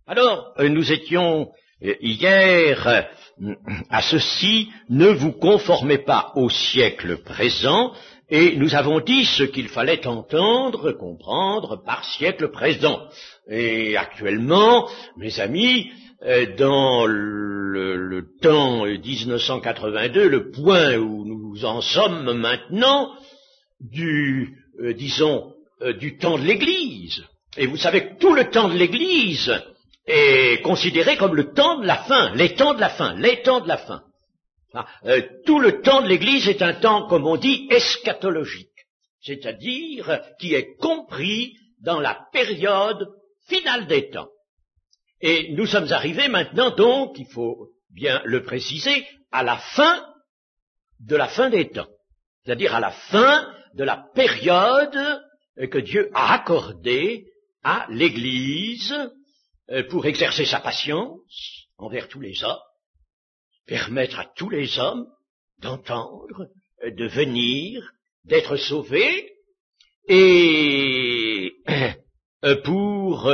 Alors, nous étions hier à ceci, ne vous conformez pas au siècle présent, et nous avons dit ce qu'il fallait entendre, comprendre par siècle présent. Et actuellement, mes amis, dans le temps 1982, le point où nous en sommes maintenant, du temps de l'Église. Et vous savez que tout le temps de l'Église est considéré comme le temps de la fin, les temps de la fin. Tout le temps de l'Église est un temps, comme on dit, eschatologique, c'est-à-dire qui est compris dans la période finale des temps. Et nous sommes arrivés maintenant, donc, il faut bien le préciser, à la fin de la fin des temps, c'est-à-dire à la fin de la période que Dieu a accordée à l'Église pour exercer sa patience envers tous les hommes, permettre à tous les hommes d'entendre, de venir, d'être sauvés, et pour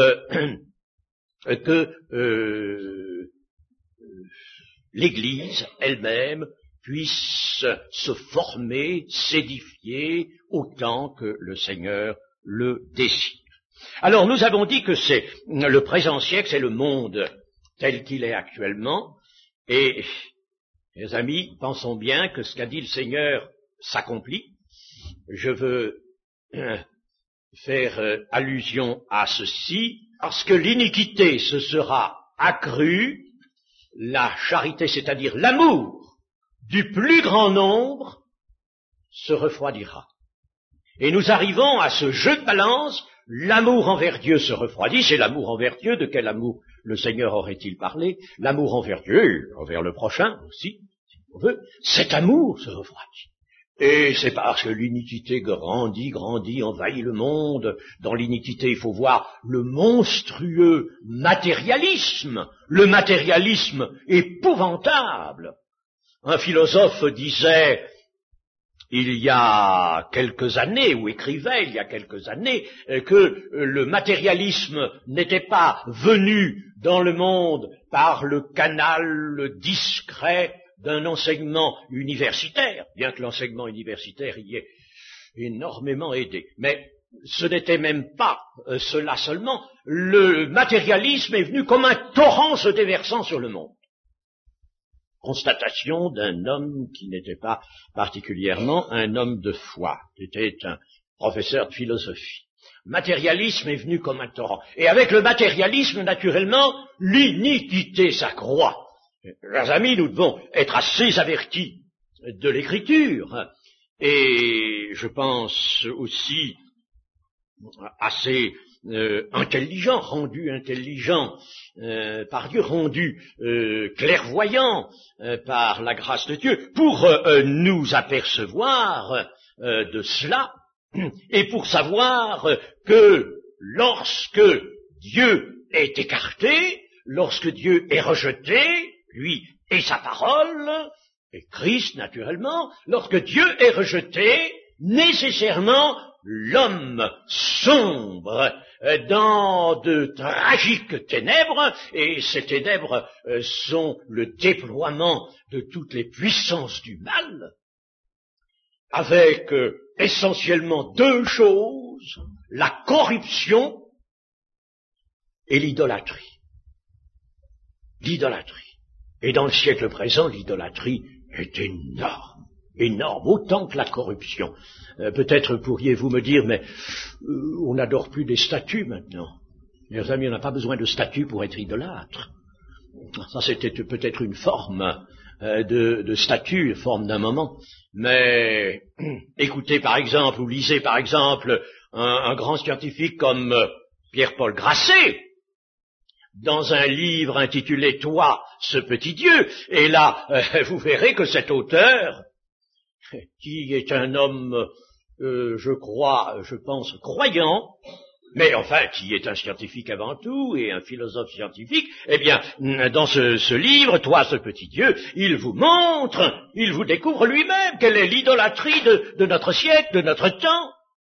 que l'Église elle-même puisse se former, s'édifier autant que le Seigneur le désire. Alors nous avons dit que c'est le présent siècle, c'est le monde tel qu'il est actuellement, et mes amis, pensons bien que ce qu'a dit le Seigneur s'accomplit. Je veux faire allusion à ceci, parce que l'iniquité se sera accrue, la charité, c'est-à-dire l'amour du plus grand nombre, se refroidira. Et nous arrivons à ce jeu de balance, l'amour envers Dieu se refroidit, c'est l'amour envers Dieu, de quel amour le Seigneur aurait-il parlé? L'amour envers Dieu, envers le prochain aussi, si on veut, cet amour se refroidit. Et c'est parce que l'iniquité grandit, envahit le monde. Dans l'iniquité, il faut voir le monstrueux matérialisme, le matérialisme épouvantable. Un philosophe disait, il y a quelques années, ou écrivait il y a quelques années, que le matérialisme n'était pas venu dans le monde par le canal discret d'un enseignement universitaire, bien que l'enseignement universitaire y ait énormément aidé. Mais ce n'était même pas cela seulement. Le matérialisme est venu comme un torrent se déversant sur le monde. Constatation d'un homme qui n'était pas particulièrement un homme de foi, qui était un professeur de philosophie. Le matérialisme est venu comme un torrent. Et avec le matérialisme, naturellement, l'iniquité s'accroît. Chers amis, nous devons être assez avertis de l'Écriture, et je pense aussi assez intelligent, rendu intelligent par Dieu, rendu clairvoyant par la grâce de Dieu, pour nous apercevoir de cela, et pour savoir que lorsque Dieu est écarté, lorsque Dieu est rejeté, lui et sa parole, et Christ naturellement, lorsque Dieu est rejeté, nécessairement l'homme sombre dans de tragiques ténèbres, et ces ténèbres sont le déploiement de toutes les puissances du mal, avec essentiellement deux choses, la corruption et l'idolâtrie. L'idolâtrie. Et dans le siècle présent, l'idolâtrie est énorme, autant que la corruption. Peut-être pourriez-vous me dire, mais on n'adore plus des statues maintenant. Mes amis, on n'a pas besoin de statues pour être idolâtre. Ça, c'était peut-être une forme de statue, forme d'un moment. Mais écoutez par exemple, ou lisez par exemple un grand scientifique comme Pierre-Paul Grasset, dans un livre intitulé « Toi, ce petit Dieu », et là, vous verrez que cet auteur, qui est un homme, je pense, croyant, mais enfin, qui est un scientifique avant tout, et un philosophe scientifique, eh bien, dans ce livre, « Toi, ce petit Dieu », il vous montre, il vous découvre lui-même quelle est l'idolâtrie de notre siècle, de notre temps,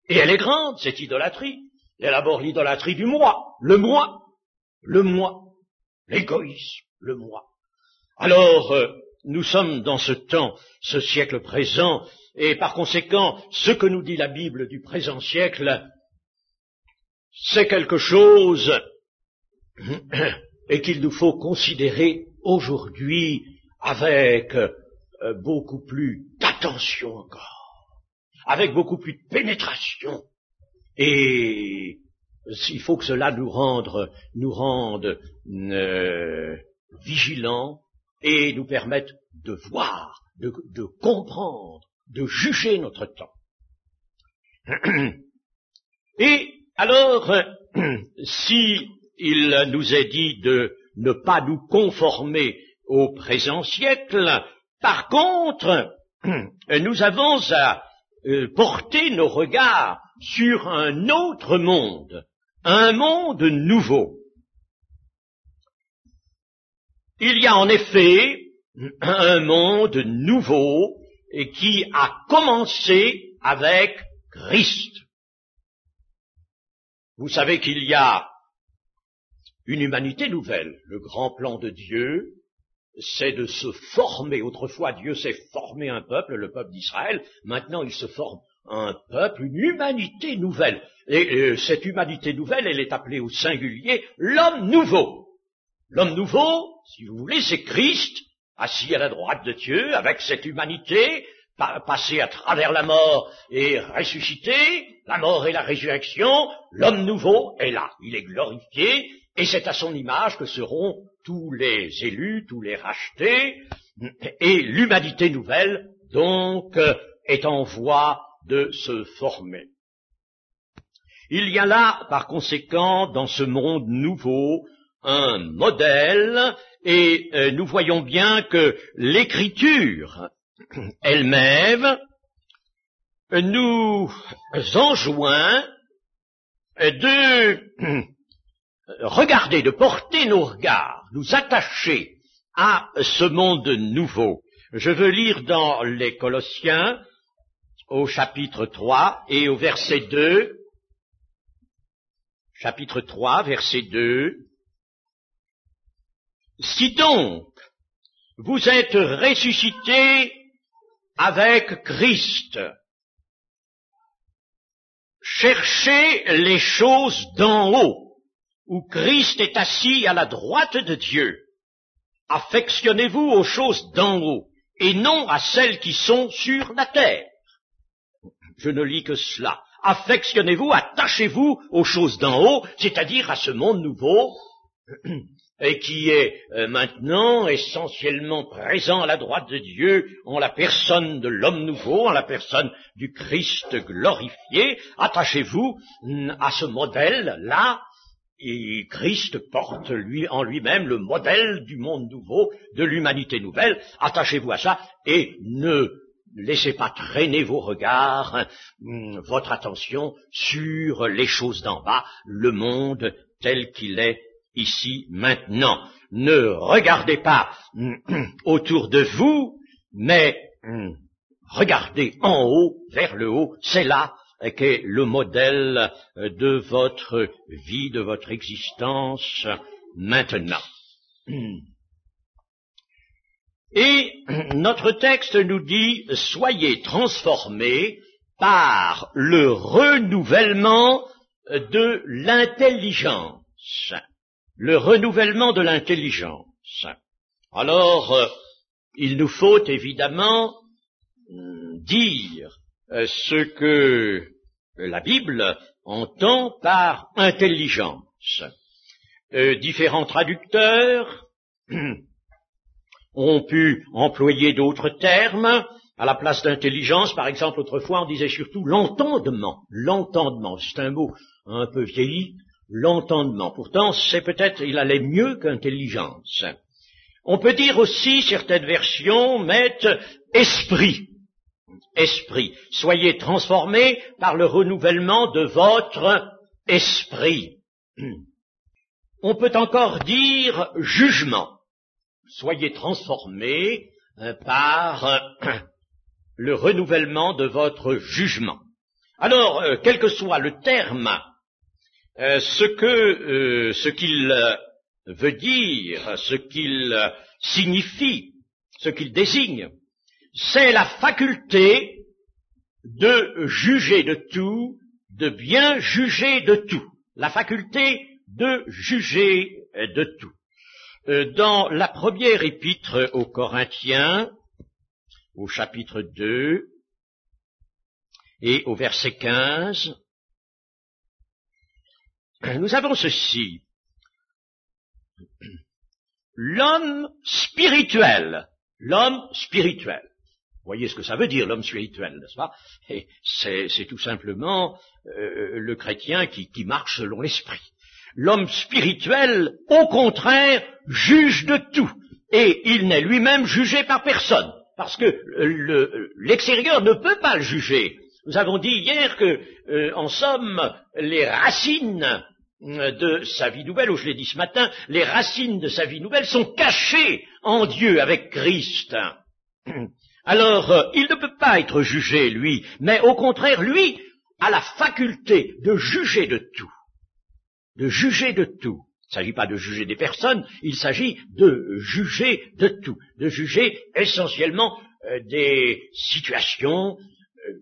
et elle est grande, cette idolâtrie. Il y a d'abord l'idolâtrie du moi, le moi. l'égoïsme, le moi. Alors, nous sommes dans ce temps, ce siècle présent, et par conséquent, ce que nous dit la Bible du présent siècle, c'est quelque chose et qu'il nous faut considérer aujourd'hui avec beaucoup plus d'attention encore, avec beaucoup plus de pénétration. Et il faut que cela nous rende vigilants et nous permette de voir, de comprendre, de juger notre temps. Et alors, si il nous est dit de ne pas nous conformer au présent siècle, par contre, nous avons à porter nos regards sur un autre monde, un monde nouveau. Il y a en effet un monde nouveau qui a commencé avec Christ. Vous savez qu'il y a une humanité nouvelle. Le grand plan de Dieu, c'est de se former. Autrefois, Dieu s'est formé un peuple, le peuple d'Israël. Maintenant, il se forme un peuple, une humanité nouvelle. Et cette humanité nouvelle, elle est appelée au singulier l'homme nouveau. L'homme nouveau, si vous voulez, c'est Christ, assis à la droite de Dieu, avec cette humanité, passé à travers la mort et ressuscité, la mort et la résurrection. L'homme nouveau est là, il est glorifié, et c'est à son image que seront tous les élus, tous les rachetés, et l'humanité nouvelle, donc, est en voie de se former. Il y a là, par conséquent, dans ce monde nouveau, un modèle, et nous voyons bien que l'Écriture elle-même nous enjoint de regarder, de porter nos regards, nous attacher à ce monde nouveau. Je veux lire dans les Colossiens, au chapitre 3 et au verset 2, chapitre 3, verset 2, « Si donc vous êtes ressuscités avec Christ, cherchez les choses d'en haut, où Christ est assis à la droite de Dieu. Affectionnez-vous aux choses d'en haut, et non à celles qui sont sur la terre. » Je ne lis que cela. Affectionnez-vous, attachez-vous aux choses d'en haut, c'est-à-dire à ce monde nouveau, et qui est maintenant essentiellement présent à la droite de Dieu en la personne de l'homme nouveau, en la personne du Christ glorifié. Attachez-vous à ce modèle-là, et Christ porte en lui-même le modèle du monde nouveau, de l'humanité nouvelle. Attachez-vous à ça et ne laissez pas traîner vos regards, votre attention sur les choses d'en bas, le monde tel qu'il est ici, maintenant. Ne regardez pas autour de vous, mais regardez en haut, vers le haut. C'est là qu'est le modèle de votre vie, de votre existence maintenant. Et notre texte nous dit « Soyez transformés par le renouvellement de l'intelligence. » Le renouvellement de l'intelligence. Alors, il nous faut évidemment dire ce que la Bible entend par intelligence. Différents traducteurs ont pu employer d'autres termes. À la place d'intelligence, par exemple, autrefois, on disait surtout l'entendement. L'entendement, c'est un mot un peu vieilli. L'entendement. Pourtant, c'est peut-être, il allait mieux qu'intelligence. On peut dire aussi, certaines versions mettent esprit. Esprit. Soyez transformés par le renouvellement de votre esprit. On peut encore dire jugement. Soyez transformés par le renouvellement de votre jugement. Alors, quel que soit le terme, ce qu'il veut dire, ce qu'il signifie, ce qu'il désigne, c'est la faculté de juger de tout, de bien juger de tout. La faculté de juger de tout. Dans la première épître aux Corinthiens, au chapitre 2 et au verset 15, nous avons ceci. L'homme spirituel. Vous voyez ce que ça veut dire, l'homme spirituel, n'est-ce pas? Et c'est tout simplement le chrétien qui marche selon l'esprit. L'homme spirituel, au contraire, juge de tout, et il n'est lui-même jugé par personne, parce que l'extérieur ne peut pas le juger. Nous avons dit hier que, en somme, les racines de sa vie nouvelle, ou je l'ai dit ce matin, les racines de sa vie nouvelle sont cachées en Dieu avec Christ. Alors, il ne peut pas être jugé, lui, mais au contraire, lui a la faculté de juger de tout. De juger de tout. Il ne s'agit pas de juger des personnes, il s'agit de juger de tout. De juger essentiellement des situations,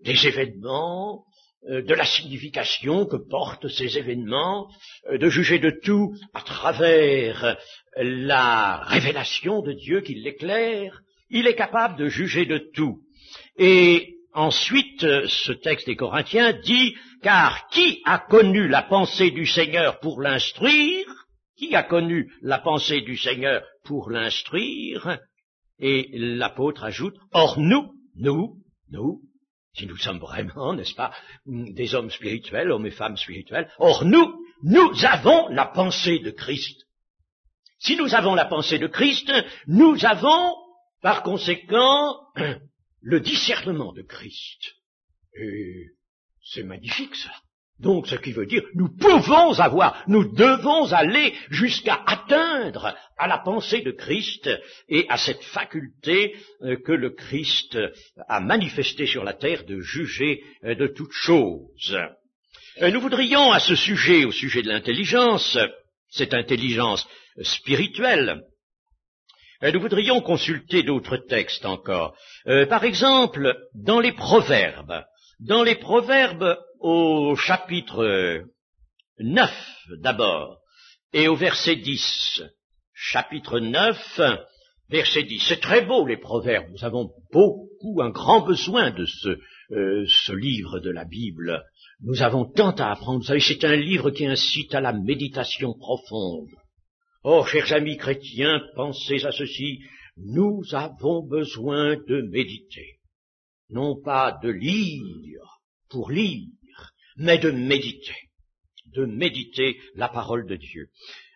des événements, de la signification que portent ces événements, de juger de tout à travers la révélation de Dieu qui l'éclaire. Il est capable de juger de tout. Et ensuite, ce texte des Corinthiens dit, car qui a connu la pensée du Seigneur pour l'instruire? Qui a connu la pensée du Seigneur pour l'instruire? Et l'apôtre ajoute, or nous, si nous sommes vraiment, n'est-ce pas, des hommes spirituels, hommes et femmes spirituels, or nous avons la pensée de Christ. Si nous avons la pensée de Christ, nous avons, par conséquent, le discernement de Christ. Et c'est magnifique, ça. Donc, ce qui veut dire, nous devons aller jusqu'à atteindre à la pensée de Christ et à cette faculté que le Christ a manifestée sur la terre de juger de toutes choses. Nous voudrions à ce sujet, au sujet de l'intelligence, cette intelligence spirituelle, nous voudrions consulter d'autres textes encore. Par exemple, dans les Proverbes au chapitre 9 d'abord, et au verset 10, chapitre 9, verset 10. C'est très beau les Proverbes, nous avons un grand besoin de ce livre de la Bible. Nous avons tant à apprendre, vous savez, c'est un livre qui incite à la méditation profonde. Oh, chers amis chrétiens, pensez à ceci, nous avons besoin de méditer. Non pas de lire pour lire, mais de méditer la parole de Dieu.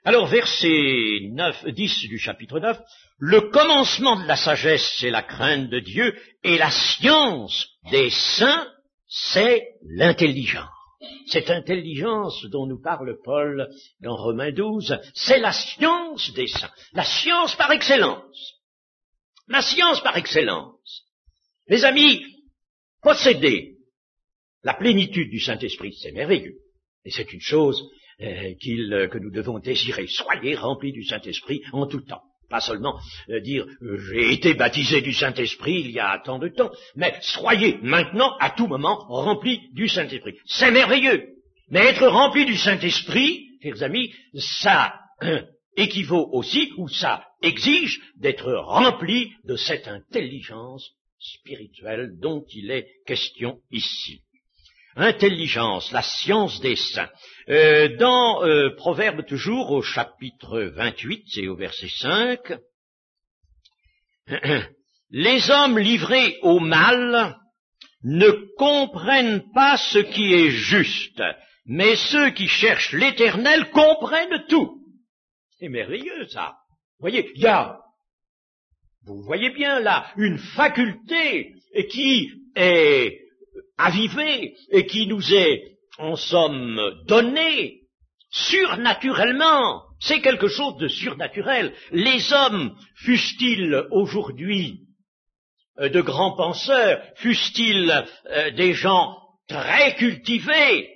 Alors, verset 10 du chapitre 9, le commencement de la sagesse, c'est la crainte de Dieu, et la science des saints, c'est l'intelligence. Cette intelligence dont nous parle Paul dans Romains 12, c'est la science des saints, la science par excellence. La science par excellence. Les amis, posséder la plénitude du Saint-Esprit, c'est merveilleux. Et c'est une chose que nous devons désirer. Soyez remplis du Saint-Esprit en tout temps. Pas seulement dire j'ai été baptisé du Saint-Esprit il y a tant de temps, mais soyez maintenant à tout moment remplis du Saint-Esprit. C'est merveilleux. Mais être rempli du Saint-Esprit, chers amis, ça équivaut aussi, ou ça exige d'être rempli de cette intelligence spirituelle dont il est question ici. Intelligence, la science des saints. Dans Proverbes toujours, au chapitre 28 et au verset 5, les hommes livrés au mal ne comprennent pas ce qui est juste, mais ceux qui cherchent l'Éternel comprennent tout. C'est merveilleux, ça. Vous voyez bien là, une faculté qui est avivée et qui nous est, en somme, donnée surnaturellement. C'est quelque chose de surnaturel. Les hommes, fussent-ils aujourd'hui de grands penseurs, fussent-ils des gens très cultivés,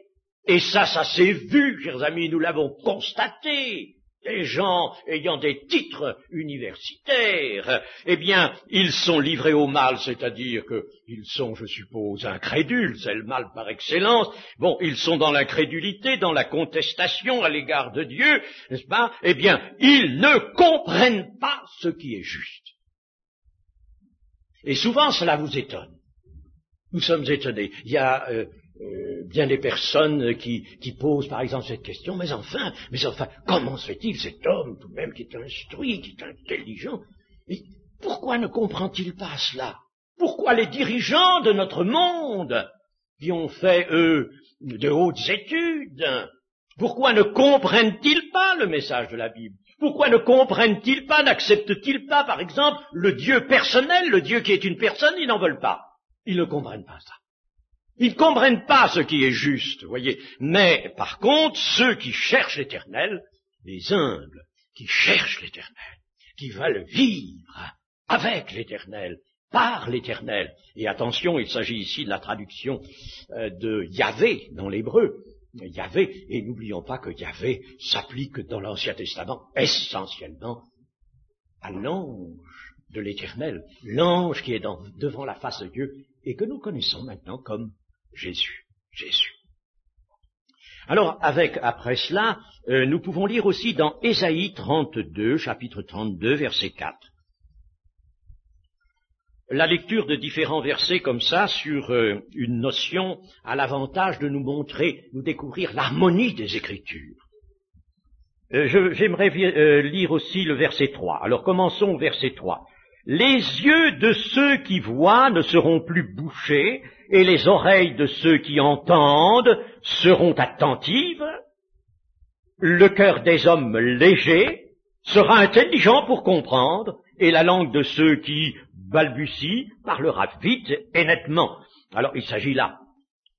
et ça s'est vu, chers amis, nous l'avons constaté, des gens ayant des titres universitaires, eh bien, ils sont livrés au mal, c'est-à-dire qu'ils sont, je suppose, incrédules, c'est le mal par excellence. Bon, ils sont dans l'incrédulité, dans la contestation à l'égard de Dieu, n'est-ce pas? Eh bien, ils ne comprennent pas ce qui est juste. Et souvent, cela vous étonne. Nous sommes étonnés. Il y a bien des personnes qui posent par exemple cette question, mais enfin, comment se fait-il cet homme tout de même qui est instruit, qui est intelligent, et pourquoi ne comprend-il pas cela? Pourquoi les dirigeants de notre monde, qui ont fait, eux, de hautes études, pourquoi ne comprennent-ils pas le message de la Bible? Pourquoi ne comprennent-ils pas, n'acceptent-ils pas, par exemple, le Dieu personnel, le Dieu qui est une personne? Ils n'en veulent pas. Ils ne comprennent pas ça. Ils ne comprennent pas ce qui est juste, voyez. Mais, par contre, ceux qui cherchent l'Éternel, les humbles, qui cherchent l'Éternel, qui veulent vivre avec l'Éternel, par l'Éternel. Et attention, il s'agit ici de la traduction de Yahvé dans l'hébreu. Yahvé, et n'oublions pas que Yahvé s'applique dans l'Ancien Testament essentiellement à l'ange de l'Éternel, l'ange qui est devant la face de Dieu et que nous connaissons maintenant comme Jésus. Alors, après cela, nous pouvons lire aussi dans Ésaïe 32, chapitre 32, verset 4. La lecture de différents versets comme ça sur une notion a l'avantage de nous découvrir l'harmonie des Écritures. J'aimerais lire aussi le verset 3. Alors commençons au verset 3. Les yeux de ceux qui voient ne seront plus bouchés, et les oreilles de ceux qui entendent seront attentives. Le cœur des hommes légers sera intelligent pour comprendre, et la langue de ceux qui balbutient parlera vite et nettement. Alors il s'agit là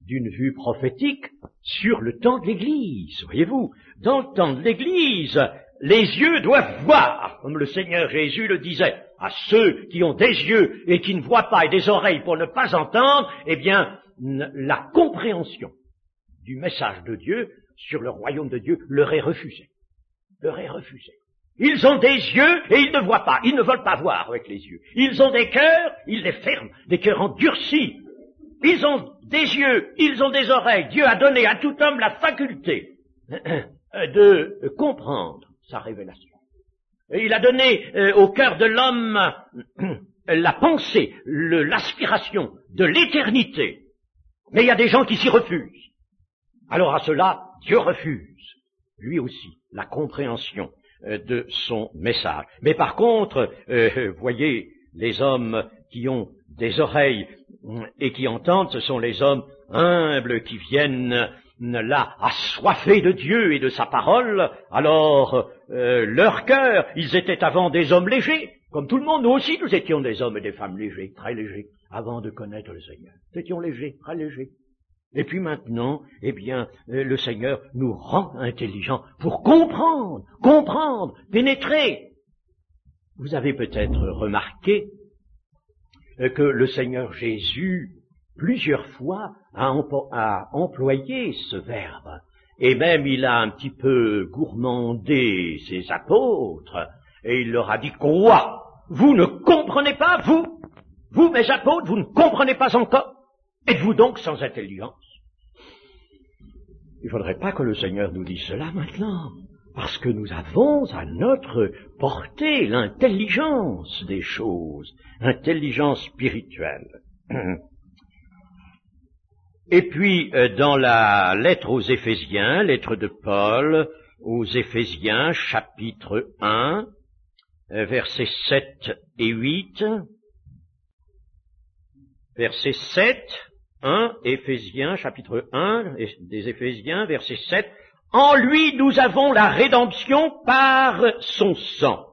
d'une vue prophétique sur le temps de l'Église, voyez-vous. Dans le temps de l'Église, les yeux doivent voir, comme le Seigneur Jésus le disait. À ceux qui ont des yeux et qui ne voient pas et des oreilles pour ne pas entendre, eh bien, la compréhension du message de Dieu sur le royaume de Dieu leur est refusée. Ils ont des yeux et ils ne voient pas. Ils ne veulent pas voir avec les yeux. Ils ont des cœurs, ils les ferment, des cœurs endurcis. Ils ont des yeux, ils ont des oreilles. Dieu a donné à tout homme la faculté de comprendre sa révélation. Et il a donné au cœur de l'homme la pensée, l'aspiration de l'éternité. Mais il y a des gens qui s'y refusent. Alors à cela, Dieu refuse, lui aussi, la compréhension de son message. Mais par contre, voyez, les hommes qui ont des oreilles et qui entendent, ce sont les hommes humbles qui viennent là, assoiffés de Dieu et de sa parole. Alors, leur cœur, ils étaient avant des hommes légers, comme tout le monde. Nous aussi, nous étions des hommes et des femmes légers, très légers, avant de connaître le Seigneur. Nous étions légers, très légers. Et puis maintenant, eh bien, le Seigneur nous rend intelligents pour comprendre, pénétrer. Vous avez peut-être remarqué que le Seigneur Jésus, plusieurs fois, a employé ce verbe. Et même il a un petit peu gourmandé ses apôtres, et il leur a dit, quoi? Vous ne comprenez pas, vous, mes apôtres, vous ne comprenez pas encore? Êtes-vous donc sans intelligence? Il ne faudrait pas que le Seigneur nous dise cela maintenant, parce que nous avons à notre portée l'intelligence des choses, intelligence spirituelle. Et puis, dans la lettre aux Éphésiens, lettre de Paul aux Éphésiens, chapitre 1, versets 7 et 8, verset 7, 1, Éphésiens, chapitre 1, des Éphésiens, verset 7, « En lui, nous avons la rédemption par son sang,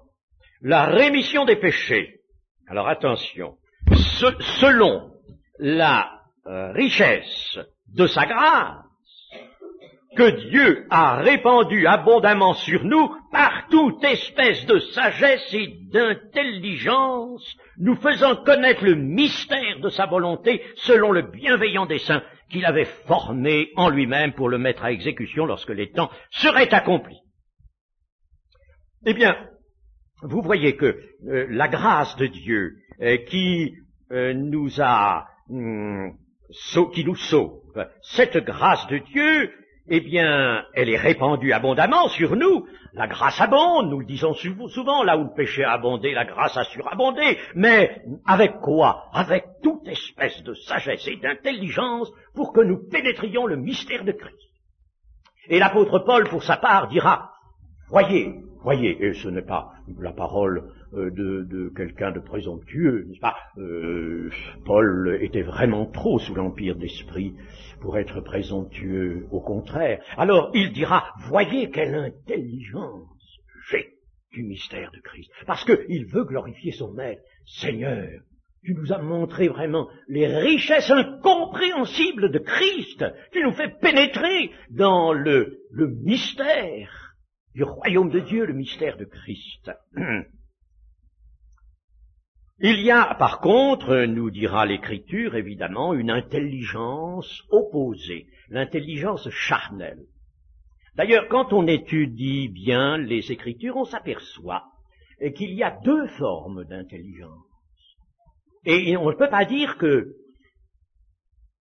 la rémission des péchés. » Alors attention, selon la richesse de sa grâce, que Dieu a répandue abondamment sur nous par toute espèce de sagesse et d'intelligence, nous faisant connaître le mystère de sa volonté selon le bienveillant dessein qu'il avait formé en lui-même pour le mettre à exécution lorsque les temps seraient accomplis. Eh bien, vous voyez que la grâce de Dieu qui nous a, qui nous sauve, cette grâce de Dieu, eh bien, elle est répandue abondamment sur nous. La grâce abonde, nous le disons souvent, là où le péché a abondé, la grâce a surabondé. Mais avec quoi? Avec toute espèce de sagesse et d'intelligence pour que nous pénétrions le mystère de Christ. Et l'apôtre Paul, pour sa part, dira, voyez, et ce n'est pas la parole de quelqu'un de présomptueux, n'est-ce pas? Paul était vraiment trop sous l'empire de l'esprit pour être présomptueux, au contraire. Alors il dira, voyez quelle intelligence j'ai du mystère de Christ, parce qu'il veut glorifier son Maître. Seigneur, tu nous as montré vraiment les richesses incompréhensibles de Christ, tu nous fais pénétrer dans le mystère du royaume de Dieu, le mystère de Christ. Il y a, par contre, nous dira l'Écriture, évidemment, une intelligence opposée, l'intelligence charnelle. D'ailleurs, quand on étudie bien les Écritures, on s'aperçoit qu'il y a deux formes d'intelligence. Et on ne peut pas dire que,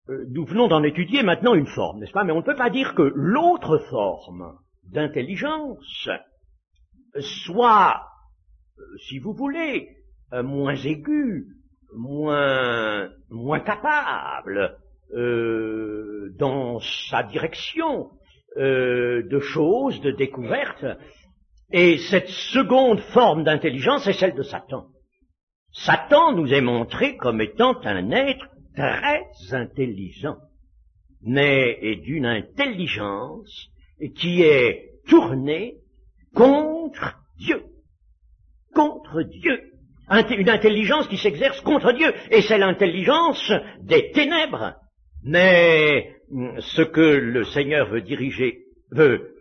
nous venons d'en étudier maintenant une forme, n'est-ce pas, mais on ne peut pas dire que l'autre forme d'intelligence soit, si vous voulez, moins aiguë, moins capable dans sa direction de choses, de découvertes. Et cette seconde forme d'intelligence est celle de Satan. Satan nous est montré comme étant un être très intelligent, mais d'une intelligence qui est tournée contre Dieu. Contre Dieu. Une intelligence qui s'exerce contre Dieu. Et c'est l'intelligence des ténèbres. Mais ce que le Seigneur veut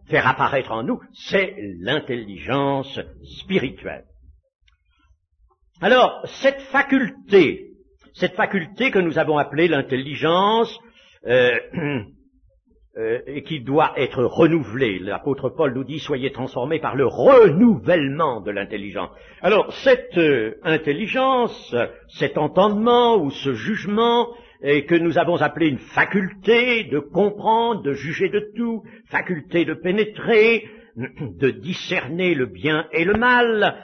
faire apparaître en nous, c'est l'intelligence spirituelle. Alors, cette faculté que nous avons appelée l'intelligence, et qui doit être renouvelée. L'apôtre Paul nous dit, soyez transformés par le renouvellement de l'intelligence. Alors, cette intelligence, cet entendement ou ce jugement, que nous avons appelé une faculté de comprendre, de juger de tout, faculté de pénétrer, de discerner le bien et le mal,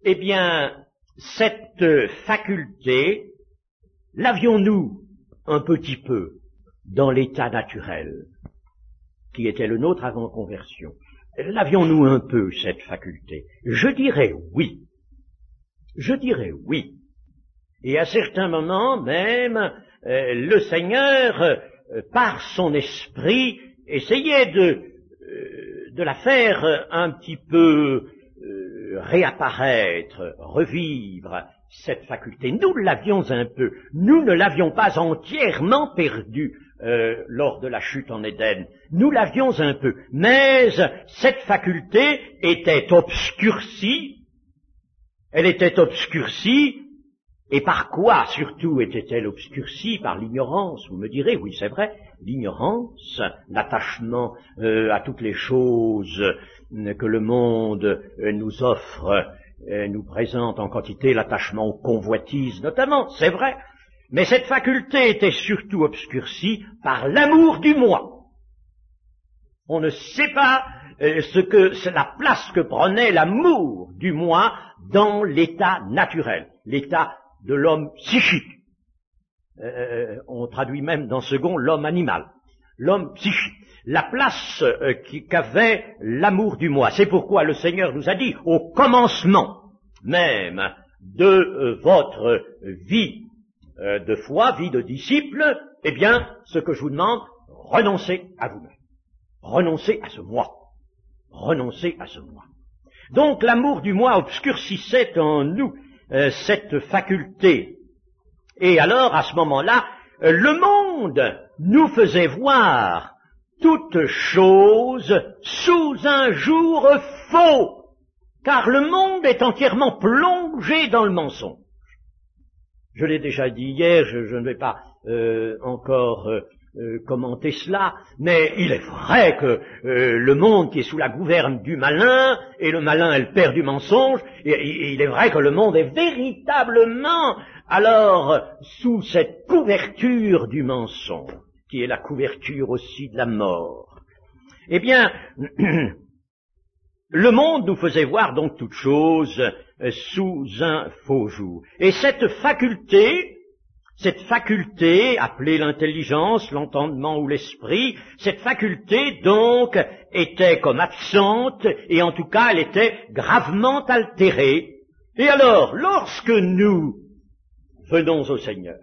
eh bien, cette faculté, l'avions-nous un petit peu dans l'état naturel qui était le nôtre avant conversion? L'avions-nous un peu, cette faculté? Je dirais oui. Je dirais oui. Et à certains moments même, le Seigneur, par son esprit, essayait de la faire un petit peu réapparaître, revivre, cette faculté. Nous l'avions un peu. Nous ne l'avions pas entièrement perdue lors de la chute en Éden. Nous l'avions un peu. Mais cette faculté était obscurcie. Elle était obscurcie. Et par quoi surtout était-elle obscurcie? Par l'ignorance, vous me direz. Oui, c'est vrai, l'ignorance, l'attachement à toutes les choses que le monde nous offre, nous présente en quantité, l'attachement aux convoitises notamment, c'est vrai. Mais cette faculté était surtout obscurcie par l'amour du moi. On ne sait pas c'est la place que prenait l'amour du moi dans l'état naturel, l'état de l'homme psychique. On traduit même dans second l'homme animal, l'homme psychique. La place qu'avait l'amour du moi. C'est pourquoi le Seigneur nous a dit, au commencement même de votre vie de foi, vie de disciple, eh bien, ce que je vous demande, renoncez à vous-même. Renoncez à ce moi. Renoncez à ce moi. Donc l'amour du moi obscurcissait en nous cette faculté. Et alors, à ce moment-là, le monde nous faisait voir toutes choses sous un jour faux, car le monde est entièrement plongé dans le mensonge. Je l'ai déjà dit hier, je ne vais pas encore commenter cela, mais il est vrai que le monde qui est sous la gouverne du malin, et le malin est le père du mensonge, et il est vrai que le monde est véritablement alors sous cette couverture du mensonge, qui est la couverture aussi de la mort. Eh bien, le monde nous faisait voir donc toute chose sous un faux jour. Et cette faculté appelée l'intelligence, l'entendement ou l'esprit, cette faculté donc était comme absente, et en tout cas elle était gravement altérée. Et alors, lorsque nous venons au Seigneur,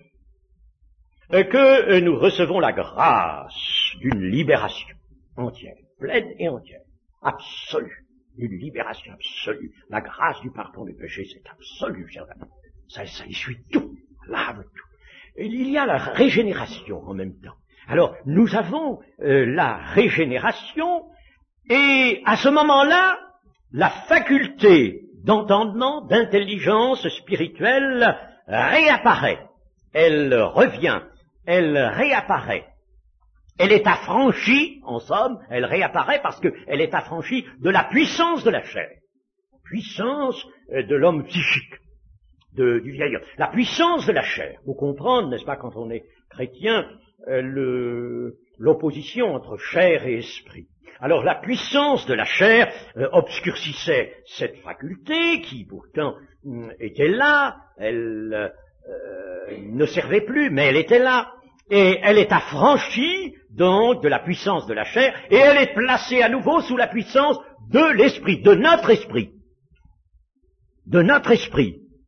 que nous recevons la grâce d'une libération entière, pleine et entière, absolue, une libération absolue, la grâce du pardon du péché, c'est absolu, chers amis. Ça essuie tout, lave tout. Et il y a la régénération en même temps. Alors, nous avons la régénération, et à ce moment-là, la faculté d'entendement, d'intelligence spirituelle réapparaît. Elle revient, elle réapparaît. Elle est affranchie, en somme, elle réapparaît parce qu'elle est affranchie de la puissance de la chair, puissance de l'homme psychique, du vieil homme, la puissance de la chair. Vous comprenez, n'est-ce pas, quand on est chrétien, l'opposition entre chair et esprit. Alors la puissance de la chair obscurcissait cette faculté qui pourtant était là, elle ne servait plus, mais elle était là, et elle est affranchie donc de la puissance de la chair, et elle est placée à nouveau sous la puissance de l'esprit, de notre esprit,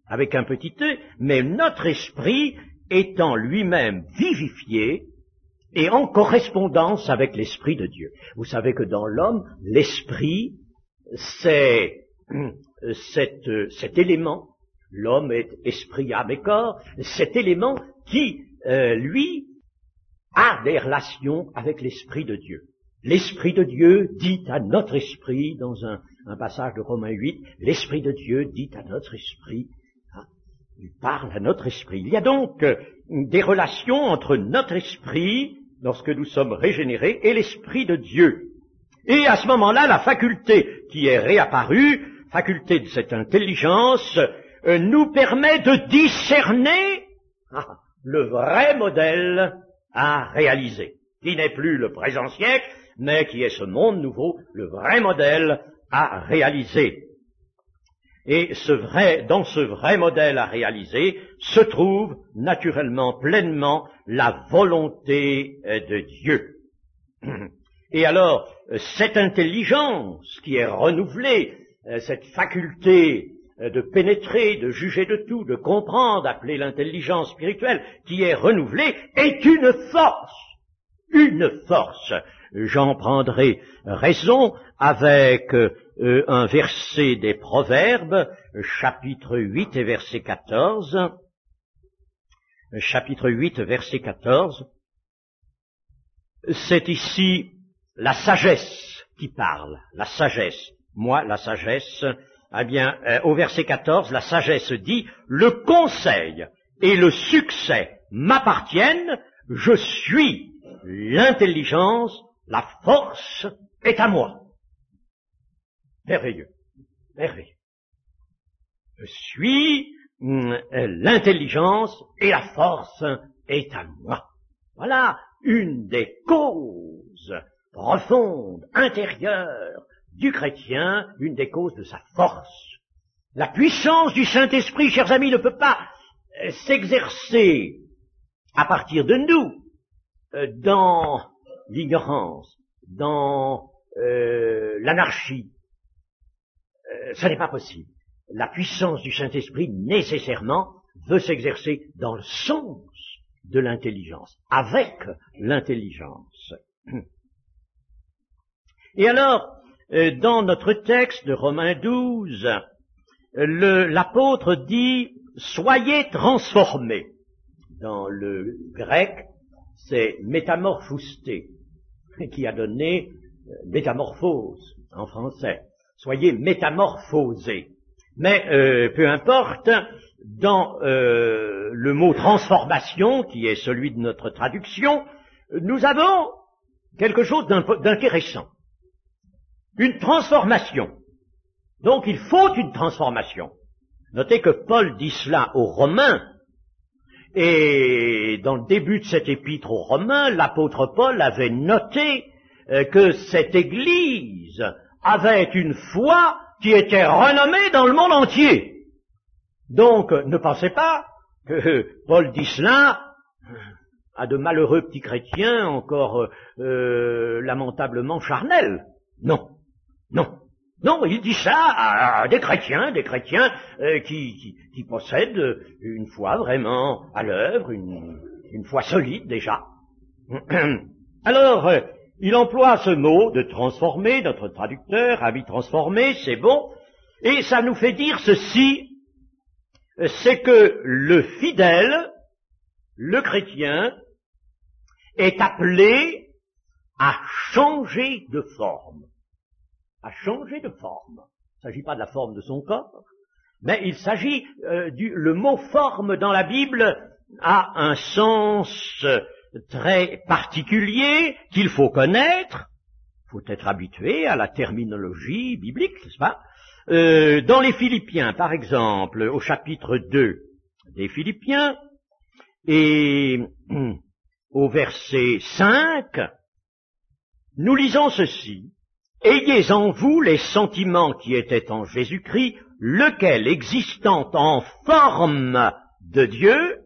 avec un petit e, mais notre esprit étant lui-même vivifié et en correspondance avec l'esprit de Dieu. Vous savez que dans l'homme, l'esprit, c'est cet élément, l'homme est esprit, âme et corps, cet élément qui, lui, a des relations avec l'esprit de Dieu. L'esprit de Dieu dit à notre esprit, dans un passage de Romains 8, l'esprit de Dieu dit à notre esprit, il parle à notre esprit. Il y a donc des relations entre notre esprit, lorsque nous sommes régénérés, et l'esprit de Dieu. Et à ce moment-là, la faculté qui est réapparue, faculté de cette intelligence, nous permet de discerner le vrai modèle à réaliser, qui n'est plus le présent siècle, mais qui est ce monde nouveau, le vrai modèle à réaliser. Et dans ce vrai modèle à réaliser se trouve naturellement, pleinement, la volonté de Dieu. Et alors, cette intelligence qui est renouvelée, cette faculté de pénétrer, de juger de tout, de comprendre, appelée l'intelligence spirituelle, qui est renouvelée, est une force. Une force. J'en prendrai raison avec un verset des Proverbes, chapitre 8 et verset 14. Chapitre 8, verset 14. C'est ici la sagesse qui parle, la sagesse. Moi, la sagesse, eh bien, au verset 14, la sagesse dit, le conseil et le succès m'appartiennent, je suis l'intelligence, la force est à moi. Merveilleux, merveilleux. Je suis l'intelligence et la force est à moi. Voilà une des causes profondes, intérieures du chrétien, une des causes de sa force. La puissance du Saint-Esprit, chers amis, ne peut pas s'exercer à partir de nous dans l'ignorance, dans l'anarchie. Ça n'est pas possible. La puissance du Saint-Esprit, nécessairement, veut s'exercer dans le sens de l'intelligence, avec l'intelligence. Et alors, dans notre texte de Romains 12, l'apôtre dit « Soyez transformés ». Dans le grec, c'est métamorphosté, qui a donné métamorphose en français. Soyez métamorphosés. Mais peu importe, dans le mot transformation, qui est celui de notre traduction, nous avons quelque chose d'intéressant. Une transformation. Donc il faut une transformation. Notez que Paul dit cela aux Romains, et dans le début de cette épître aux Romains, l'apôtre Paul avait noté que cette Église avait une foi qui était renommée dans le monde entier. Donc ne pensez pas que Paul dit cela à de malheureux petits chrétiens encore lamentablement charnels. Non, non. Non, il dit ça à des chrétiens qui possèdent une foi vraiment à l'œuvre, une foi solide déjà. Alors, il emploie ce mot de transformer, notre traducteur a mis transformer, c'est bon, et ça nous fait dire ceci, c'est que le fidèle, le chrétien, est appelé à changer de forme. À changer de forme. Il ne s'agit pas de la forme de son corps, mais il s'agit le mot forme dans la Bible a un sens très particulier qu'il faut connaître, il faut être habitué à la terminologie biblique, n'est-ce pas? Dans les Philippiens, par exemple, au chapitre 2 des Philippiens, et au verset 5, nous lisons ceci. Ayez en vous les sentiments qui étaient en Jésus-Christ, lequel, existant en forme de Dieu,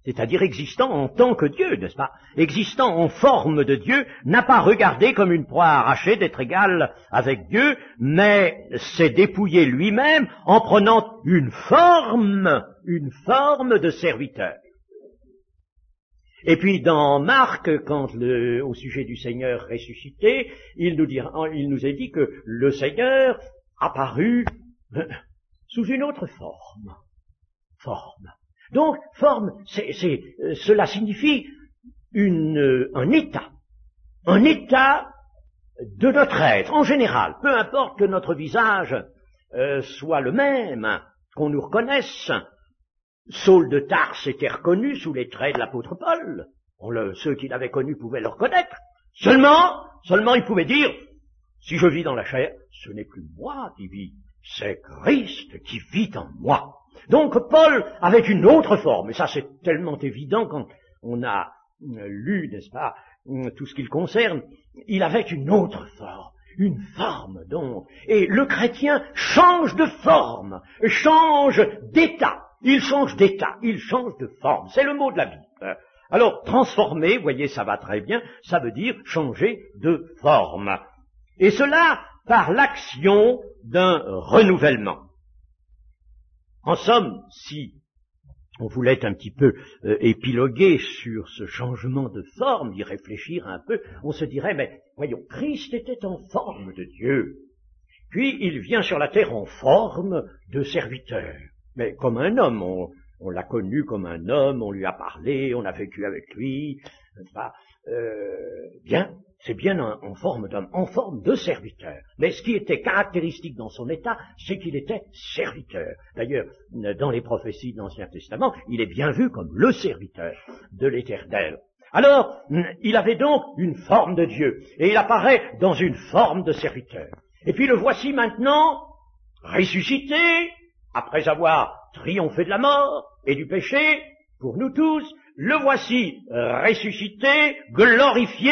c'est-à-dire existant en tant que Dieu, n'est-ce pas? Existant en forme de Dieu, n'a pas regardé comme une proie arrachée d'être égal avec Dieu, mais s'est dépouillé lui-même en prenant une forme de serviteur. Et puis dans Marc, au sujet du Seigneur ressuscité, il nous est dit que le Seigneur apparut sous une autre forme. Donc, forme, cela signifie un état de notre être, en général, peu importe que notre visage soit le même, qu'on nous reconnaisse. Saul de Tarse était reconnu sous les traits de l'apôtre Paul. Ceux qui l'avaient connu pouvaient le reconnaître. Seulement, il pouvait dire, si je vis dans la chair, ce n'est plus moi qui vis, c'est Christ qui vit en moi. Donc Paul avait une autre forme, et ça c'est tellement évident quand on a lu, n'est-ce pas, tout ce qui le concerne, il avait une autre forme donc, et le chrétien change de forme, change d'état. Il change d'état, il change de forme, c'est le mot de la Bible. Alors, transformer, vous voyez, ça va très bien, ça veut dire changer de forme. Et cela par l'action d'un renouvellement. En somme, si on voulait un petit peu épiloguer sur ce changement de forme, y réfléchir un peu, on se dirait, mais voyons, Christ était en forme de Dieu, puis il vient sur la terre en forme de serviteur. Mais comme un homme, on l'a connu comme un homme, on lui a parlé, on a vécu avec lui, n'est-ce pas? Bien, c'est bien en forme d'homme, en forme de serviteur. Mais ce qui était caractéristique dans son état, c'est qu'il était serviteur. D'ailleurs, dans les prophéties de l'Ancien Testament, il est bien vu comme le serviteur de l'Éternel. Alors, il avait donc une forme de Dieu, et il apparaît dans une forme de serviteur. Et puis le voici maintenant ressuscité, après avoir triomphé de la mort et du péché, pour nous tous, le voici ressuscité, glorifié,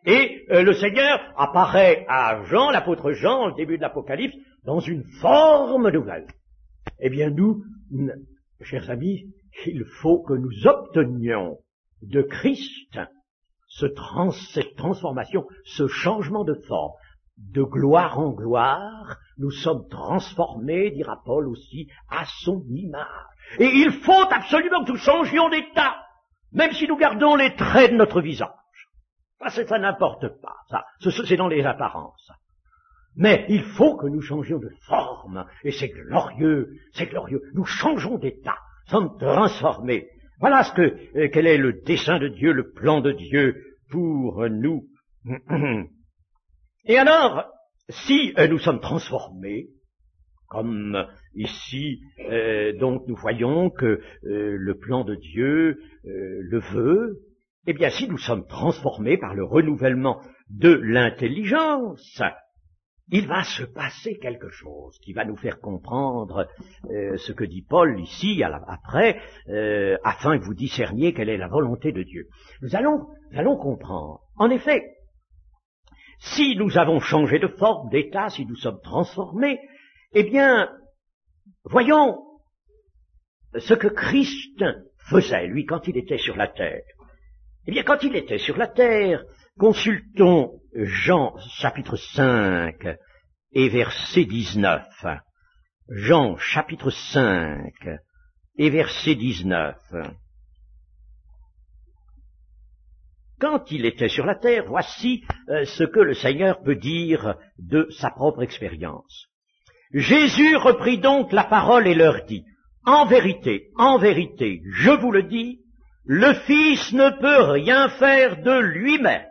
et le Seigneur apparaît à Jean, l'apôtre Jean, au début de l'Apocalypse, dans une forme nouvelle. Eh bien nous, chers amis, il faut que nous obtenions de Christ cette transformation, ce changement de forme. De gloire en gloire, nous sommes transformés, dira Paul aussi, à son image. Et il faut absolument que nous changions d'état, même si nous gardons les traits de notre visage. Ça n'importe pas, ça. C'est dans les apparences. Mais il faut que nous changions de forme, et c'est glorieux. Nous changeons d'état, nous sommes transformés. Voilà quel est le dessein de Dieu, le plan de Dieu pour nous. Et alors, si nous sommes transformés, comme ici, donc nous voyons que le plan de Dieu le veut, Eh bien, si nous sommes transformés par le renouvellement de l'intelligence, il va se passer quelque chose qui va nous faire comprendre ce que dit Paul ici, après, afin que vous discerniez quelle est la volonté de Dieu. Nous allons comprendre. En effet, si nous avons changé de forme, d'état, si nous sommes transformés, eh bien, voyons ce que Christ faisait, lui, quand il était sur la terre. Eh bien, quand il était sur la terre, consultons Jean chapitre 5 et verset 19. Jean chapitre 5 et verset 19. Quand il était sur la terre, voici ce que le Seigneur peut dire de sa propre expérience. Jésus reprit donc la parole et leur dit, en vérité, je vous le dis, le Fils ne peut rien faire de lui-même.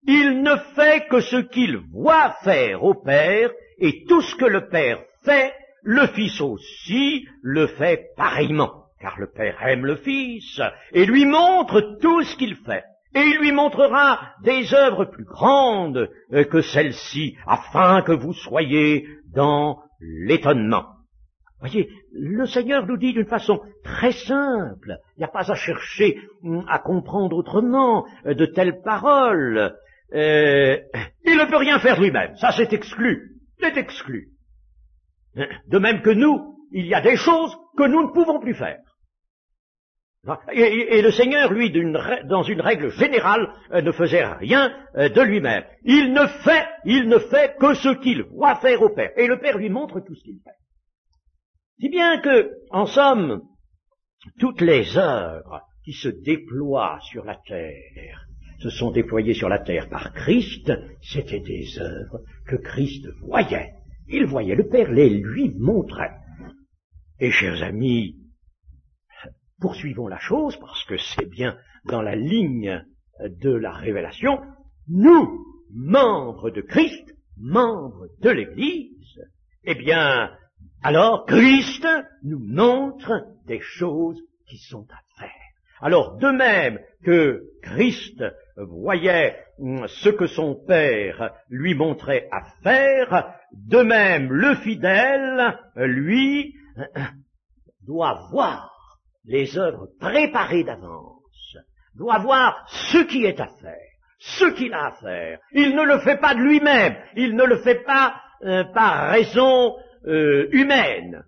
Il ne fait que ce qu'il voit faire au Père, et tout ce que le Père fait, le Fils aussi le fait pareillement, car le Père aime le Fils, et lui montre tout ce qu'il fait. Et il lui montrera des œuvres plus grandes que celles-ci, afin que vous soyez dans l'étonnement. Voyez, le Seigneur nous dit d'une façon très simple, il n'y a pas à chercher à comprendre autrement de telles paroles. Il ne peut rien faire lui-même, ça c'est exclu, c'est exclu. De même que nous, il y a des choses que nous ne pouvons plus faire. Et le Seigneur, lui, dans une règle générale, ne faisait rien de lui-même. Il ne fait que ce qu'il voit faire au Père. Et le Père lui montre tout ce qu'il fait. Si bien que, en somme, toutes les œuvres qui se déploient sur la terre, se sont déployées sur la terre par Christ, c'étaient des œuvres que Christ voyait. Il voyait, le Père les lui montrait. Et chers amis, poursuivons la chose, parce que c'est bien dans la ligne de la révélation, nous, membres de Christ, membres de l'Église, eh bien, alors Christ nous montre des choses qui sont à faire. Alors, de même que Christ voyait ce que son Père lui montrait à faire, de même le fidèle, lui, doit voir les œuvres préparées d'avance, doit voir ce qui est à faire, ce qu'il a à faire. Il ne le fait pas de lui-même, il ne le fait pas par raison humaine,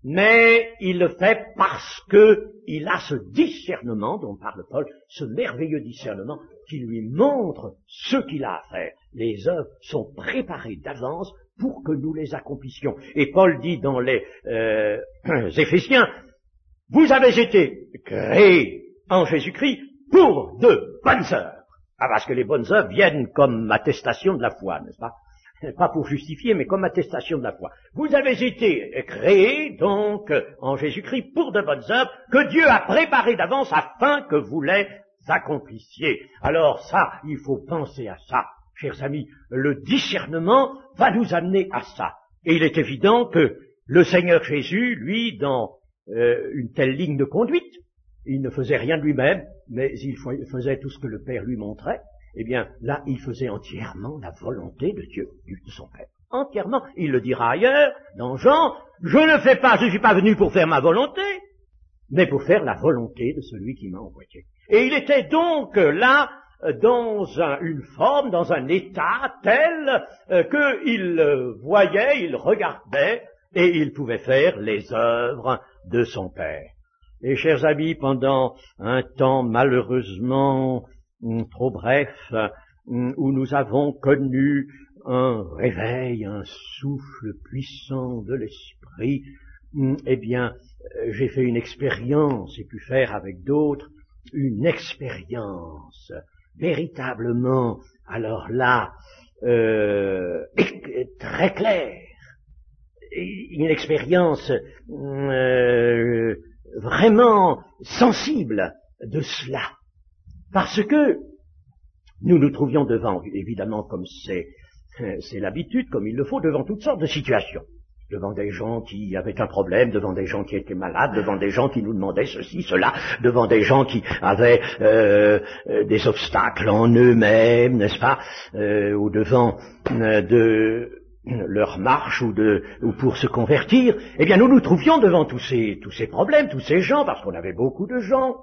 mais il le fait parce que il a ce discernement dont parle Paul, ce merveilleux discernement qui lui montre ce qu'il a à faire. Les œuvres sont préparées d'avance pour que nous les accomplissions. Et Paul dit dans les Éphésiens, vous avez été créés en Jésus-Christ pour de bonnes œuvres. Ah, parce que les bonnes œuvres viennent comme attestation de la foi, n'est-ce pas? Pas pour justifier, mais comme attestation de la foi. Vous avez été créés, donc, en Jésus-Christ pour de bonnes œuvres que Dieu a préparées d'avance afin que vous les accomplissiez. Alors ça, il faut penser à ça. Chers amis, le discernement va nous amener à ça. Et il est évident que le Seigneur Jésus, lui, dans une telle ligne de conduite, il ne faisait rien de lui-même, mais il faisait tout ce que le Père lui montrait. Eh bien, là, il faisait entièrement la volonté de Dieu, de son Père. Entièrement. Il le dira ailleurs, dans Jean, je ne suis pas venu pour faire ma volonté, mais pour faire la volonté de celui qui m'a envoyé. Et il était donc là, dans une forme, dans un état tel qu'il voyait, il regardait, et il pouvait faire les œuvres de son Père. Et chers amis, pendant un temps malheureusement trop bref, où nous avons connu un réveil, un souffle puissant de l'esprit, eh bien, j'ai fait une expérience, j'ai pu faire avec d'autres, une expérience véritablement, alors là, très claire, une expérience vraiment sensible de cela. Parce que nous nous trouvions devant, évidemment, comme c'est l'habitude, comme il le faut, devant toutes sortes de situations. devant des gens qui avaient un problème, devant des gens qui étaient malades, devant des gens qui nous demandaient ceci, cela, devant des gens qui avaient des obstacles en eux-mêmes, n'est-ce pas, ou devant de leur marche ou pour se convertir, eh bien nous nous trouvions devant tous ces problèmes, tous ces gens, parce qu'on avait beaucoup de gens.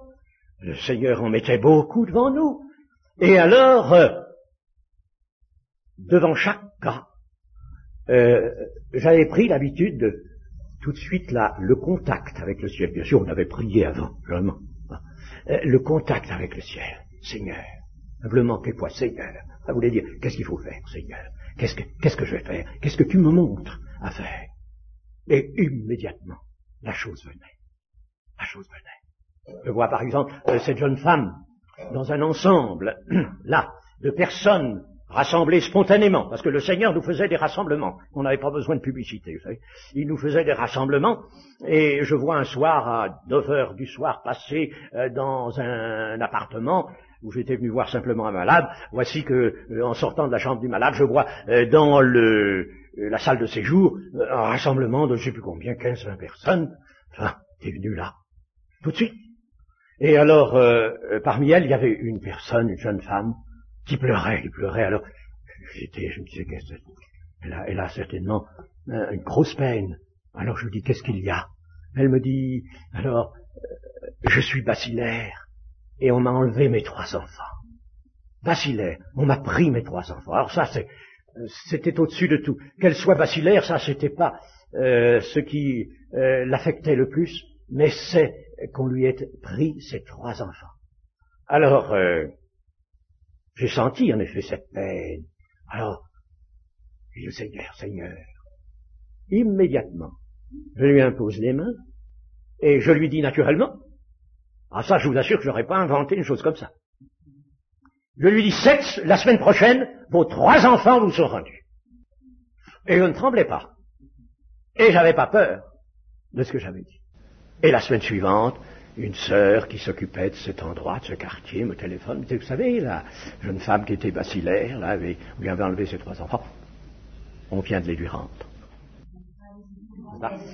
Le Seigneur en mettait beaucoup devant nous. Et alors, devant chaque cas, j'avais pris l'habitude de tout de suite le contact avec le ciel. Bien sûr, on avait prié avant, vraiment. Le contact avec le ciel. Seigneur, simplement que quoi, Seigneur? Ça voulait dire, qu'est-ce qu'il faut faire, Seigneur? Qu'est-ce que je vais faire? Qu'est-ce que tu me montres à faire? Et immédiatement, la chose venait. La chose venait. Je vois par exemple cette jeune femme dans un ensemble, là, de personnes rassemblés spontanément, parce que le Seigneur nous faisait des rassemblements. On n'avait pas besoin de publicité, vous savez. Il nous faisait des rassemblements, et je vois un soir, à 9 heures du soir, passer dans un appartement où j'étais venu voir simplement un malade. Voici que, en sortant de la chambre du malade, je vois dans la salle de séjour un rassemblement de je ne sais plus combien, 15-20 personnes. Enfin, t'es venu là, tout de suite. Et alors, parmi elles, il y avait une personne, une jeune femme, qui pleurait, alors je me disais, elle a certainement une grosse peine. Alors je lui dis, qu'est-ce qu'il y a? Elle me dit, alors, je suis bacillaire, et on m'a enlevé mes 3 enfants. Bacillaire, on m'a pris mes 3 enfants. Alors ça, c'était au-dessus de tout. Qu'elle soit bacillaire, ça, c'était pas ce qui l'affectait le plus, mais c'est qu'on lui ait pris ses 3 enfants. Alors, j'ai senti en effet cette peine. Alors, j'ai dit, Seigneur, immédiatement, je lui impose les mains, et je lui dis naturellement, ça je vous assure que je n'aurais pas inventé une chose comme ça. Je lui dis, la semaine prochaine, vos 3 enfants vous sont rendus. Et je ne tremblais pas. Et j'avais pas peur de ce que j'avais dit. Et la semaine suivante, une sœur qui s'occupait de cet endroit, de ce quartier, me téléphone. Vous savez, la jeune femme qui était bacillaire, là, lui avait enlevé ses 3 enfants. On vient de les lui rendre.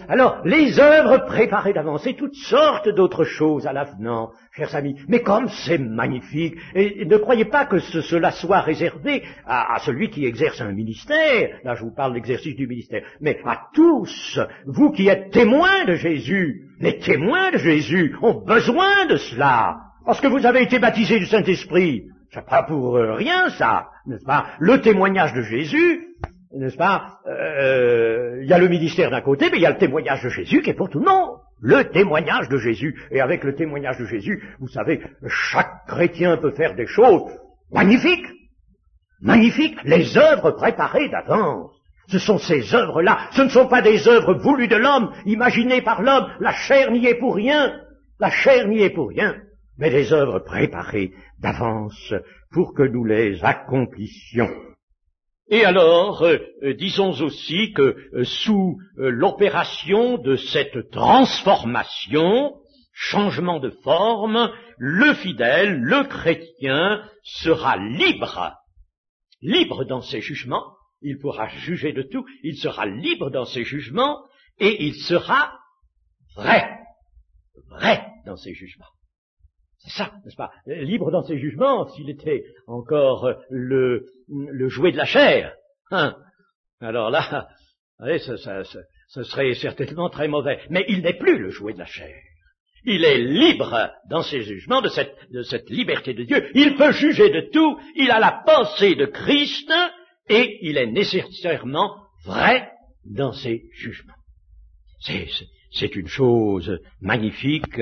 Alors, les œuvres préparées d'avance, et toutes sortes d'autres choses à l'avenant, chers amis. Mais comme c'est magnifique, et ne croyez pas que cela soit réservé à celui qui exerce un ministère. Là, je vous parle de l'exercice du ministère. Mais à tous, vous qui êtes témoins de Jésus, les témoins de Jésus ont besoin de cela. Parce que vous avez été baptisés du Saint-Esprit. C'est pas pour rien, ça, n'est-ce pas? Le témoignage de Jésus, n'est-ce pas, il y a le ministère d'un côté, mais il y a le témoignage de Jésus qui est pour tout. Non, le témoignage de Jésus. Et avec le témoignage de Jésus, vous savez, chaque chrétien peut faire des choses magnifiques. Magnifiques, les œuvres préparées d'avance. Ce sont ces œuvres-là, ce ne sont pas des œuvres voulues de l'homme, imaginées par l'homme, la chair n'y est pour rien, mais des œuvres préparées d'avance pour que nous les accomplissions. Et alors, disons aussi que sous l'opération de cette transformation, changement de forme, le fidèle, le chrétien, sera libre dans ses jugements, il pourra juger de tout, il sera libre dans ses jugements, et il sera vrai dans ses jugements. C'est ça, n'est-ce pas? Libre dans ses jugements, s'il était encore le jouet de la chair. Alors là, allez, ce serait certainement très mauvais. Mais il n'est plus le jouet de la chair. Il est libre dans ses jugements de cette liberté de Dieu. Il peut juger de tout. Il a la pensée de Christ et il est nécessairement vrai dans ses jugements. C'est une chose magnifique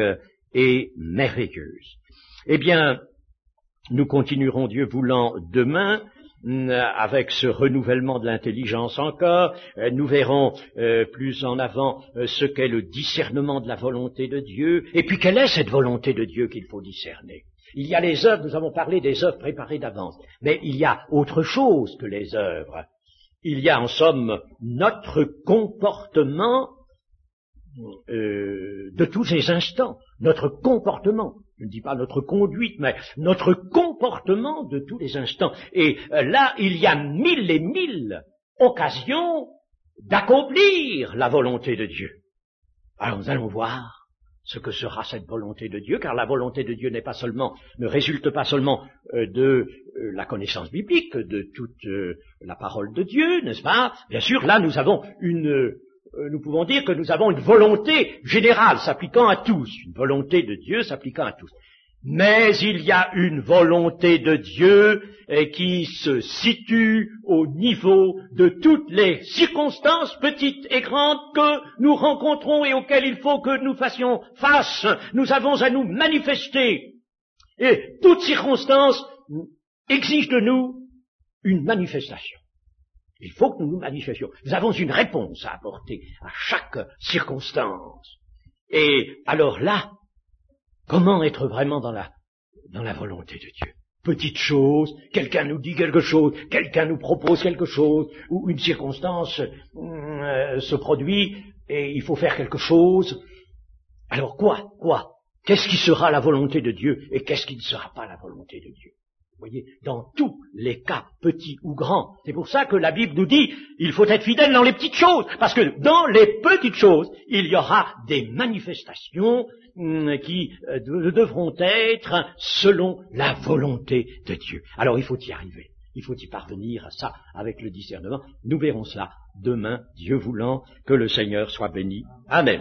et merveilleuse. Eh bien, nous continuerons, Dieu voulant, demain, avec ce renouvellement de l'intelligence encore. Nous verrons plus en avant ce qu'est le discernement de la volonté de Dieu, et puis quelle est cette volonté de Dieu qu'il faut discerner. Il y a les œuvres, nous avons parlé des œuvres préparées d'avance, mais il y a autre chose que les œuvres. Il y a en somme notre comportement de tous les instants, notre comportement, je ne dis pas notre conduite, mais notre comportement de tous les instants. Et là, il y a 1000 et 1000 occasions d'accomplir la volonté de Dieu. Alors nous allons voir ce que sera cette volonté de Dieu, car la volonté de Dieu ne résulte pas seulement de la connaissance biblique, de toute la parole de Dieu, n'est-ce pas? Bien sûr, là nous pouvons dire que nous avons une volonté générale s'appliquant à tous, une volonté de Dieu s'appliquant à tous. Mais il y a une volonté de Dieu qui se situe au niveau de toutes les circonstances, petites et grandes, que nous rencontrons et auxquelles il faut que nous fassions face. Nous avons à nous manifester. Et toute circonstance exige de nous une manifestation. Il faut que nous nous manifestions. Nous avons une réponse à apporter à chaque circonstance. Et alors là, comment être vraiment dans la volonté de Dieu? Petite chose, quelqu'un nous dit quelque chose, quelqu'un nous propose quelque chose, ou une circonstance se produit et il faut faire quelque chose. Alors quoi? Qu'est-ce qui sera la volonté de Dieu et qu'est-ce qui ne sera pas la volonté de Dieu? Vous voyez, dans tous les cas, petits ou grands. C'est pour ça que la Bible nous dit, il faut être fidèle dans les petites choses, parce que dans les petites choses, il y aura des manifestations qui devront être selon la volonté de Dieu. Alors il faut y arriver, il faut y parvenir à ça avec le discernement. Nous verrons cela demain, Dieu voulant, que le Seigneur soit béni. Amen.